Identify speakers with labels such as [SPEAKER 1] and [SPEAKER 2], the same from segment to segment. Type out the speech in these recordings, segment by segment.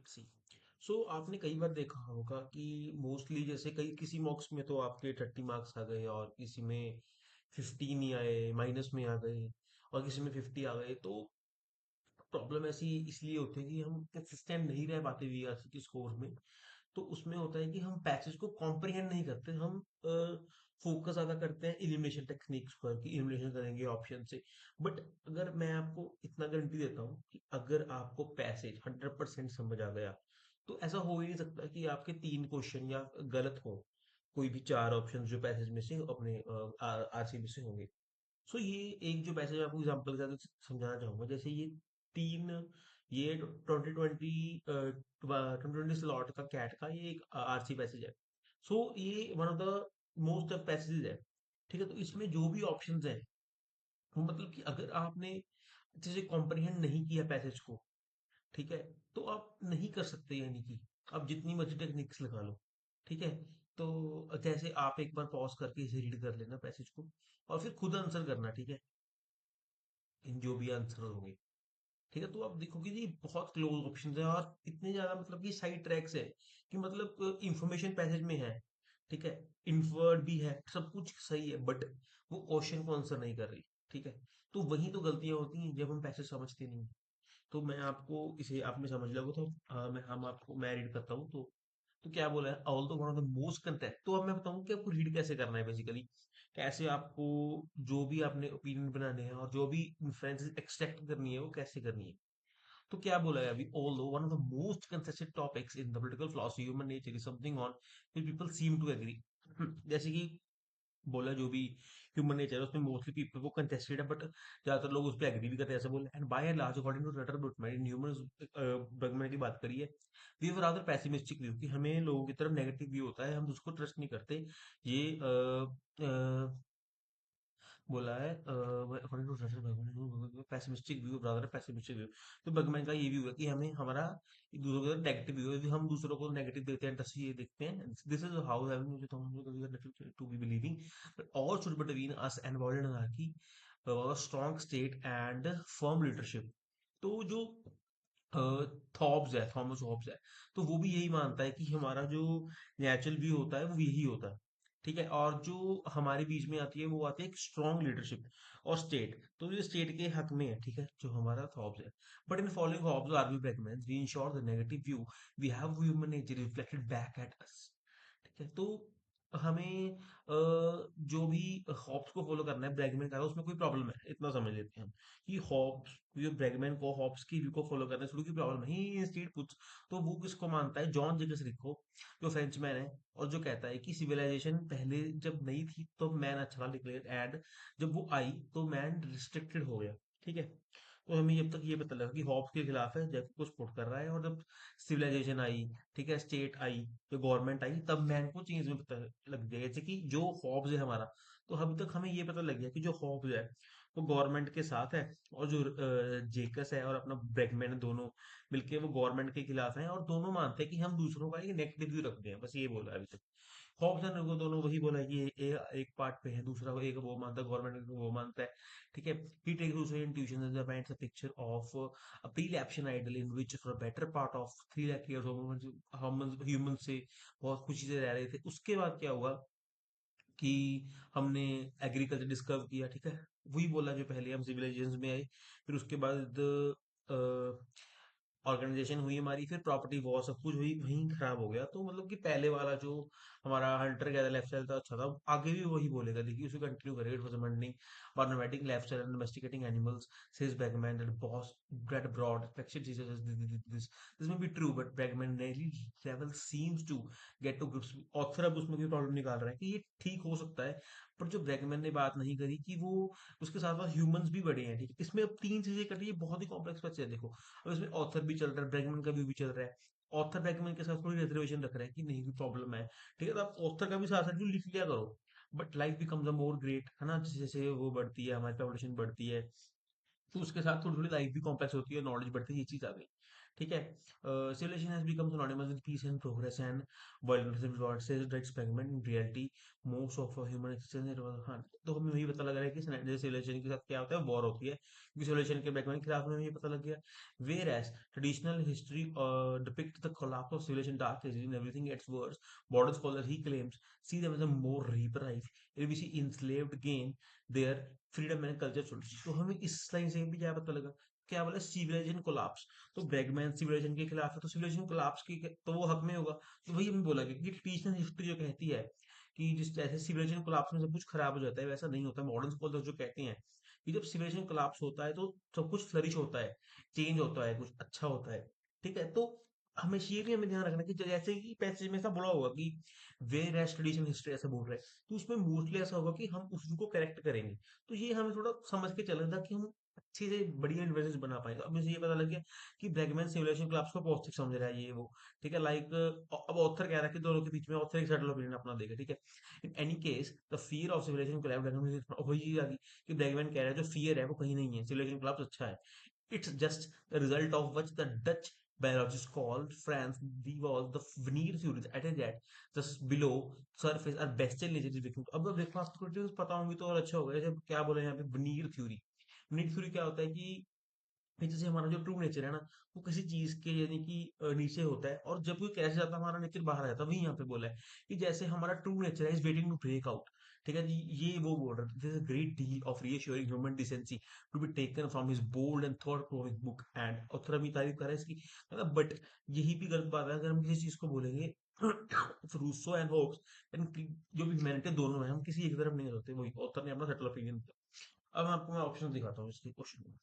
[SPEAKER 1] सी आपने कई बार देखा होगा कि मोस्टली जैसे कई किसी मॉक्स में तो आपके 30 मार्क्स आ गए और किसी में 15 ही आए, माइनस में आ गए, और किसी में 50 आ गए। तो प्रॉब्लम ऐसी इसलिए होती है कि हम कंसिस्टेंट नहीं रह पाते वीआरसी के स्कोर में। तो उसमें होता है कि हम पैसेज को कॉम्प्रिहेंड नहीं करते, हम फोकस ज्यादा करते हैं इलिमिनेशन टेक्निक्स पर कि इलिमिनेशन करेंगे ऑप्शन से। बट अगर मैं आपको इतना गारंटी देता हूँ कि अगर आपको पैसेज 100% समझ आ गया, तो ऐसा हो ही नहीं सकता कि आपके 3 क्वेश्चन या गलत हो। कोई भी 4 ऑप्शन जो पैसेज में से अपने आरसीबी से होंगे। ये एक जो पैसेज आपको एग्जांपल के साथ समझाना चाहूंगा, जैसे ये तीन ये 2020 स्लॉट का कैट का ये एक आरसी पैसेज है। ये one of the most passages है। ठीक है, तो इसमें जो भी ऑप्शंस हैं, वो मतलब कि अगर आपने अच्छे से कॉम्प्रिहेंड नहीं किया पैसेज को, ठीक है, तो आप नहीं कर सकते। यानी कि आप जितनी मर्जी टेक्निक्स लगा लो, ठीक है। तो जैसे आप एक बार पॉज करके इसे रीड कर लेना पैसेज को, और फिर खुद आंसर करना, ठीक है, इन जो भी आंसर होंगे। ठीक है, तो आप देखोगे जी बहुत क्लोज ऑप्शन है, और इतने ज्यादा मतलब कि साइड ट्रैक्स है कि मतलब इंफॉर्मेशन पैसेज में है, ठीक है, इन्फर्ड भी है, सब कुछ सही है, बट वो क्वेश्चन को आंसर नहीं कर रही। ठीक है, तो वही तो गलतियां होती हैं जब हम पैसेज समझते नहीं। तो मैं आपको इसे आप में समझ लोगे तो मैं रीड करता हूँ। तो क्या बोला है, all the one of the most content. तो अब मैं बताऊं कि आपको रीड कैसे करना है बेसिकली, कैसे आपको जो भी आपने ओपिनियन बनाने हैं और जो भी इन्फ्लुएंसेस एक्सट्रैक्ट करनी है वो कैसे करनी है। तो क्या बोला है अभी, although one of the most contested topics in the political philosophy human nature is something on which people seem to agree. जैसे कि बोला जो भी ह्यूमन नेचर है उसमें मोस्टली पीपल वो कंटेस्टेड है, बट ज्यादातर लोग उस पर एग्री भी करते हैं, ऐसा बोले। And by and large according to Rutger Bregman in human Bregman की बात करिए, we have rather pessimistic view कि हमें लोगों की तरफ नेगेटिव व्यू होता है, हम उसको ट्रस्ट नहीं करते। ये बोला है according to Rutger Bregman pessimistic view, rather pessimistic view. तो बर्गमैन का ये व्यू है कि हमें हमारा एक दूसरों के नेगेटिव व्यू है, हम दूसरों को नेगेटिव देते हैं, टस ये देखते हैं। This is how to be believing all stood between us and world anarchy was a strong state and firm leadership। तो जो थॉब्स है, थॉमस हॉब्स है, तो वो भी यही मानता है कि हमारा जो नेचुरल व्यू होता है वो यही होता है। ठीक है, और जो हमारे बीच में आती है वो आती है एक स्ट्रॉन्ग लीडरशिप और स्टेट। तो ये स्टेट के हक में है, ठीक है, जो हमारा थॉब्स है। But in following Hobbes are we Bregman we ensure the negative view we have human nature reflected back at us. ठीक है, तो हमें जो भी हॉब्स को फॉलो करना है, ब्रैगमैन का उसमें कोई प्रॉब्लम है, इतना समझ लेते हैं हम कि हॉब्स, जो ब्रैगमैन को हॉब्स की व्यू को फॉलो करना है, थोड़ी की प्रॉब्लम है। ही इंस्टीड पुट्स, तो वो किसको मानता है, जॉन जेकस रिको, जो फ्रेंचमैन है, और जो कहता है कि सिविलाइजेशन पहले जब नहीं थी तो मैन अच्छा निकले, एंड जब वो आई तो मैन रिस्ट्रिक्टेड हो गया। ठीक है, तो हमें जब तक ये पता लगा कि हॉब्स के खिलाफ है, जैक को सपोर्ट कर रहा है, और जब सिविलाइजेशन आई, ठीक है, स्टेट आई, जो गवर्नमेंट आई, तब मैन को चीज में पता लग गया, जैसे कि जो हॉब्स है हमारा, तो अभी तक हमें ये पता लग गया कि जो हॉब्स है वो गवर्नमेंट के साथ है, और जो जेकस है और अपना ब्रैगमैन है, दोनों मिलके वो गवर्नमेंट के खिलाफ हैं, और दोनों मानते हैं कि हम दूसरों का एक नेगेटिव व्यू रखते हैं। बस ये बोला है अभी तक। हॉब्स एंड को दोनों वही बोला है कि एक पार्ट पे है, दूसरा एक वो मानता है, गवर्नमेंट वो मानता है। ठीक है, he takes also intuition as paints a picture of a pre-lapsion ideal in which for a better part of 3 lakh years human से बहुत खुशी से रह रहे थे। उसके बाद क्या हुआ कि हमने एग्रीकल्चर डिस्कवर किया, ठीक है, वही बोला जो पहले हम सिविलाइजेशन में आए, फिर उसके बाद ऑर्गेनाइजेशन हुई हमारी, फिर प्रॉपर्टी वॉर सब कुछ हुई, वहीं खराब हो गया। तो मतलब कि पहले वाला जो हमारा हंटर गैदर लाइफस्टाइल था अच्छा था, आगे भी वही बोलेगा, देखिए उसे कंटिन्यू करेगा। इट वाज अमेंडिंग और nomadic lifestyle and domesticating animals, says Bregman, that boss bred abroad affection diseases. This may be true, but Bregman rarely level seems to get to grips। Author अब उसमें कोई problem निकाल रहा है कि ये ठीक हो सकता है, पर जो ब्रैगमैन ने बात नहीं करी कि वो उसके साथ साथ ह्यूमंस भी बड़े हैं। ठीक है, इसमें अब 3 चीजें कर रही है, बहुत ही कॉम्प्लेक्स बच्चे है, देखो। अब इसमें ऑथर भी चल रहा है, ब्रैगमैन का व्यू भी चल रहा है। ऑथर ब्रैगमैन के साथ थोड़ी रिजर्वेशन रख रहा है कि नहीं भी प्रॉब्लम है, ठीक है, तो आप ऑथर का भी साथ साथ लिख लिया करो। But life becomes a more great, है ना, जैसे जैसे वो बढ़ती है, हमारी पॉपुलेशन बढ़ती है, तो उसके साथ थोड़ी थोड़ी लाइफ भी कॉम्प्लेक्स होती है, नॉलेज बढ़ती है, ये चीज आ गई। ठीक है। Civilization has become synonymous with peace and progress and violence and reward so that experiment in reality most of human exchange. हाँ, तो हमें वही पता लग रहा है कि सिविलाइजेशन के साथ क्या होता है, वॉर होती है, क्योंकि सिविलाइजेशन के बैकग्राउंड के खिलाफ में ये पता लग गया। Whereas traditional history depict the collapse of civilisation dark age in everything its worse, modern scholar he claims see them as a more reprieve, we see enslaved gain their freedom and culture solution। तो हमें इस line से भी क्या पता लगा, क्या बोला, सिविलाइजेशन कोलैप्स। तो ब्रैगमैन सिविलाइजेशन के खिलाफ है, तो सिविलाइजेशन कोलैप्स की तो वो हक में होगा। तो वही हमें बोला गया कि ट्रेडिशनल हिस्ट्री जो कहती है कि जिस जैसे सिविलाइजेशन कोलैप्स में सब कुछ खराब हो जाता है, वैसा नहीं होता। मॉडर्न स्कॉलर्स जो कहते हैं कि जब सिविलाइजेशन कोलैप्स होता है तो सब कुछ फ्लरिश होता है, चेंज होता है, कुछ अच्छा होता है। ठीक है, तो हमें ये भी हमें ध्यान रखना कि जैसे कि पैसेज में ऐसा बोला होगा कि वेयर एज ट्रेडिशनल हिस्ट्री ऐसा बोल रहा है, तो उसमें मोस्टली ऐसा होगा कि हम उसको करेक्ट करेंगे। तो ये हमें थोड़ा समझ के चलना था कि हम अच्छे से बढ़िया इन्वेस्टर्स बना पाएंगे। अब मुझे ये पता लग गया कि ब्रैगमैन सिमुलेशन क्लास को पॉजिटिव समझ रहा है, ये वो। ठीक है, लाइक अब ऑथर कह रहा है कि दोनों के बीच में ऑथर एक सेटल ओपिनियन अपना देगा। ठीक है, in any case the fear of simulation collapse, वही चीज आ गई कि ब्रैगमैन कह रहा है जो फियर है वो कहीं नहीं है, सिमुलेशन कोलैप्स अच्छा है। It's just the result of which the Dutch biologist called Franz de Waal the veneer theory that is that just below surface are bestial nature is victim। अब देखो, आपको कुछ पता होंगी तो और अच्छा होगा। जैसे क्या बोले यहाँ पे, veneer theory। veneer theory क्या होता है कि ये जैसे हमारा जो ट्रू नेचर है ना, वो किसी चीज के यानी कि नीचे होता है, और जब कोई क्रैश जाता है हमारा नेचर बाहर आ जाता है। वही यहाँ पे बोला है कि जैसे हमारा ट्रू नेचर है is waiting to break out. ठीक है जी, ये वो बोल रहा है, this is great deal of reassuring human decency to be taken from his bold and thought proving book. And author अभी तारीफ कर रहा है इसकी, मतलब बट यही भी गलत बात है अगर हम किसी चीज को बोलेंगे रूसो एंड होब्स एंड जो भी ह्यूमैनिटी दोनों है, हम किसी एक तरफ नहीं होते। वही ऑथर ने अपना सेटल ओपिनियन दिया। अब मैं आपको मैं ऑप्शन दिखाता हूँ इसके क्वेश्चन में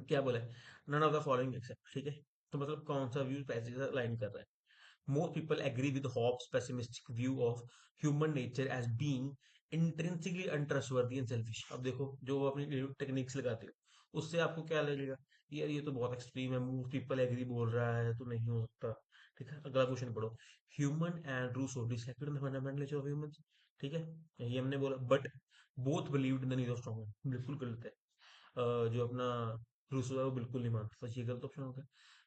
[SPEAKER 1] क्या बोला है। None of the following except. ठीक है, तो मतलब कौन सा व्यू पैसेज लाइन कर रहा है। Most people agree with Hobbes' pessimistic view of human nature as being intrinsically untrustworthy and selfish। अब देखो, जो वो अपनी टेक्निक्स लगाते हो उससे आपको क्या लगेगा कि यार ये तो बहुत एक्सट्रीम है, मोस्ट पीपल एग्री बोल रहा है तो नहीं हो सकता। ठीक है, अगला क्वेश्चन पढ़ो। Human and Rousseau disagreed on the fundamental nature of humans. ठीक है, ये हमने बोला, but both believed in the need of strong. बिल्कुल गलत है। जो अपना रूसो है वो बिल्कुल नहीं मानता, तो ये गलत ऑप्शन हो गया।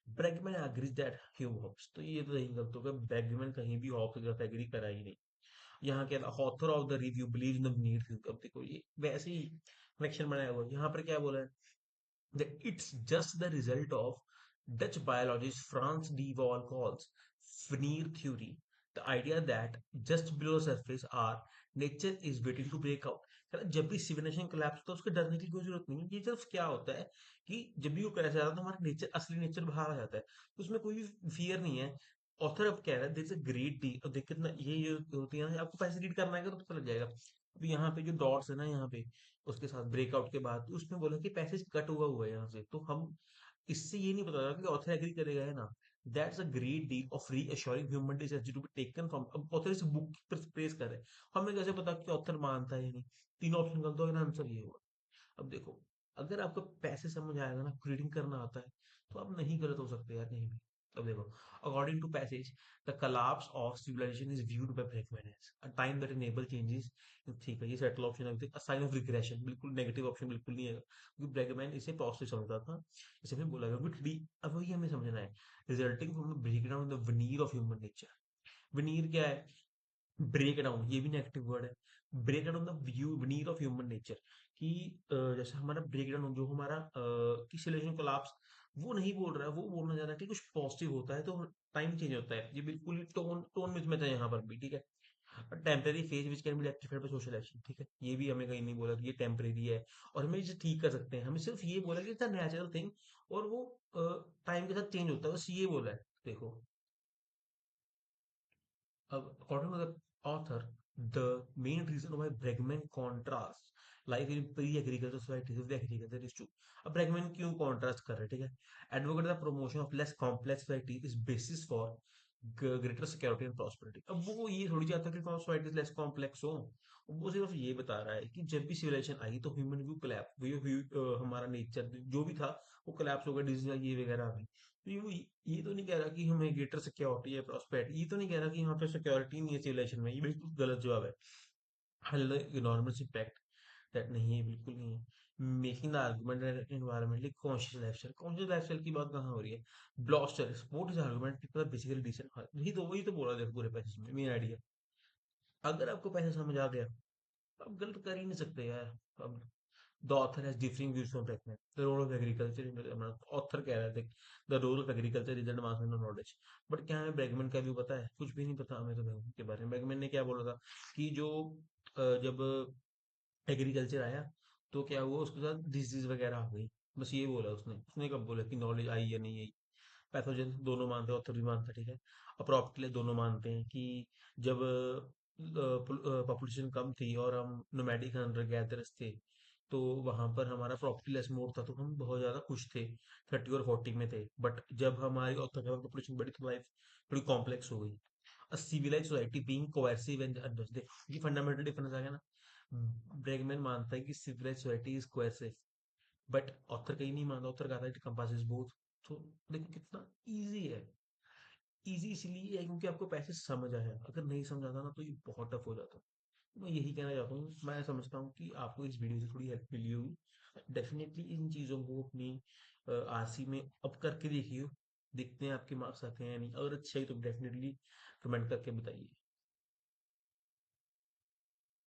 [SPEAKER 1] ब्रैगमैन एग्रीज दैट ह्यूम हॉब्स, तो ये तो नहीं गलत होगा। ब्रैगमैन कहीं भी हॉब्स के साथ एग्री करा ही नहीं। यहाँ क्या author of the review believe in the need theory. अब देखो ये वैसे ही कनेक्शन बनाया हुआ है। यहाँ पर क्या बोला है that it's just the result of Dutch biologist Franz de Waal calls veneer theory. The idea that just below the surface our nature is waiting to break out। जब भी सिविलाइजेशन कोलैप्स होता है उसके डरने की कोई जरूरत नहीं है। ये सिर्फ क्या होता है कि जब भी वो क्रैश जाता है तो हमारा नेचर, असली नेचर बाहर आ जाता है, तो उसमें कोई भी फियर नहीं है। ऑथर अब कह रहा है दिस अ ग्रेट डील। और देख कितना ये जो होती है ना, आपको पैसे रीड करना है तो पता लग जाएगा। अभी यहाँ पे जो डॉट्स है ना, यहाँ पे उसके साथ ब्रेकआउट के बाद तो उसमें बोला कि पैसेज कट हुआ है यहाँ से, तो हम इससे ये नहीं पता लगा कि ऑथर एग्री करेगा, है ना। That's a great deal of reassuring human decency to be taken from. अब ऑथर इस बुक की प्रेस कर रहे हैं, हमें कैसे पता कि ऑथर मानता है या नहीं। तीन ऑप्शन गलत हो गया, आंसर ये होगा। अब देखो, अगर आपको पैसे समझ आएगा ना, रीडिंग करना आता है, तो आप नहीं गलत हो सकते यार कहीं भी। अब देखो, according to passage the collapse of civilization is viewed by Bregman as a time that enable changes। ठीक है, ये सेटल ऑप्शन है, a sign of regression, बिल्कुल नेगेटिव ऑप्शन बिल्कुल नहीं है, क्योंकि ब्रैगमैन इसे पॉजिटिव समझता था। इसे भी बोला गया कि अब वही हमें समझना है, resulting from breakdown the veneer of human nature. veneer क्या है, ब्रेक डाउन, ये भी नेगेटिव वर्ड है। Break down the view need of human nature कि जैसे हमारा ब्रेक डाउन जो हमारा कि सिलेक्शन कोलैप्स, वो नहीं बोल रहा है, वो बोलना चाह रहा है कि कुछ पॉजिटिव होता है तो टाइम चेंज होता है। ये बिल्कुल टोन टोन मिसमैच है यहाँ पर भी। ठीक है, temporary phase which can be rectified by social action. ठीक है, ये भी हमें कहीं नहीं बोला कि ये टेम्परेरी है और हमें इसे ठीक कर सकते हैं। हमें सिर्फ ये बोला कि इट्स अ नेचुरल थिंग और वो टाइम के साथ चेंज होता है, बस ये बोला है। देखो, according to the author, the main reason why Bregman contrasts life in pre-agricultural societies with agriculture is true। अब Bregman क्यों contrast कर रहे हैं, ठीक है। Advocate the promotion of less complex society is basis for greater security and prosperity। अब वो ये थोड़ी चाहता कि सोसाइटी लेस कॉम्प्लेक्स हो, वो सिर्फ ये बता रहा है कि जब भी सिविलाइजेशन आई तो ह्यूमन व्यू कोलैप्स, हमारा नेचर जो भी था वो कोलैप्स होगा, डिजीज ये वगैरह आ गई। तो ये तो नहीं कह रहा कि हमें ग्रेटर सिक्योरिटी है, प्रॉस्पेरिटी। ये तो नहीं कह रहा कि यहाँ पे सिक्योरिटी नहीं है सिविलाइजेशन में। ये बिल्कुल गलत जवाब है। इनॉर्मस इम्पैक्ट दैट नहीं है, बिल्कुल नहीं है। Making the argument environmentally conscious lifestyle की बात कहाँ हो रही है? Blaster sport is argument basically decent, वही तो बोला देखो पूरे पैसेज में मेन आइडिया। अगर आपको पैसे समझ आ गया तो आप गलत कर ही नहीं सकते यार। अब the author has differing views on pregnant the role of agriculture in author कह रहा है the role of agriculture is advancement of knowledge। But क्या हमें ब्रैगमैन का व्यू पता है? कुछ भी नहीं पता हमें तो ब्रैगमैन के बारे में। ब्रैगमैन ने क्या बोला था कि जो जब एग्रीकल्चर आया तो क्या हुआ, उसके साथ डिजीज वगैरह आ गई। बस ये बोला उसने। उसने कब बोला कि नॉलेज आई या नहीं आई? पैथोजन दोनों मानते हैं, ऑथर भी मानता है, ठीक है। और प्रॉपर्टी दोनों मानते हैं कि जब पॉपुलेशन कम थी और हम नोमैडिक हंटर गैदरर्स थे, तो वहां पर हमारा प्रॉपर्टी लेस मोड था, तो हम बहुत ज्यादा खुश थे, 30 और 40 में थे। बट जब हमारी ऑथर के पॉपुलेशन बढ़ी तो लाइफ थोड़ी कॉम्प्लेक्स हो गई। A civilised society being coercive and unjust, ये फंडामेंटल डिफरेंस आ गया ना। ब्रेगमैन मानता है कि civilised society is coercive, but author कहीं नहीं मानता। ऑथर कहता है इट कंपासेस बोथ। तो देखो कितना इजी है। इजी इसलिए है क्योंकि आपको पैसे समझ आया। अगर नहीं समझ आता ना तो ये बहुत टफ हो जाता। मैं यही कहना चाहता हूँ। मैं समझता हूँ कि आपको इस वीडियो से थोड़ी हेल्प मिली होगी। डेफिनेटली इन चीज़ों को अपनी आरसी में अब करके देखिए। देखते हैं आपके मार्क्स आते हैं या नहीं। अगर अच्छे है तो डेफिनेटली कमेंट करके बताइए।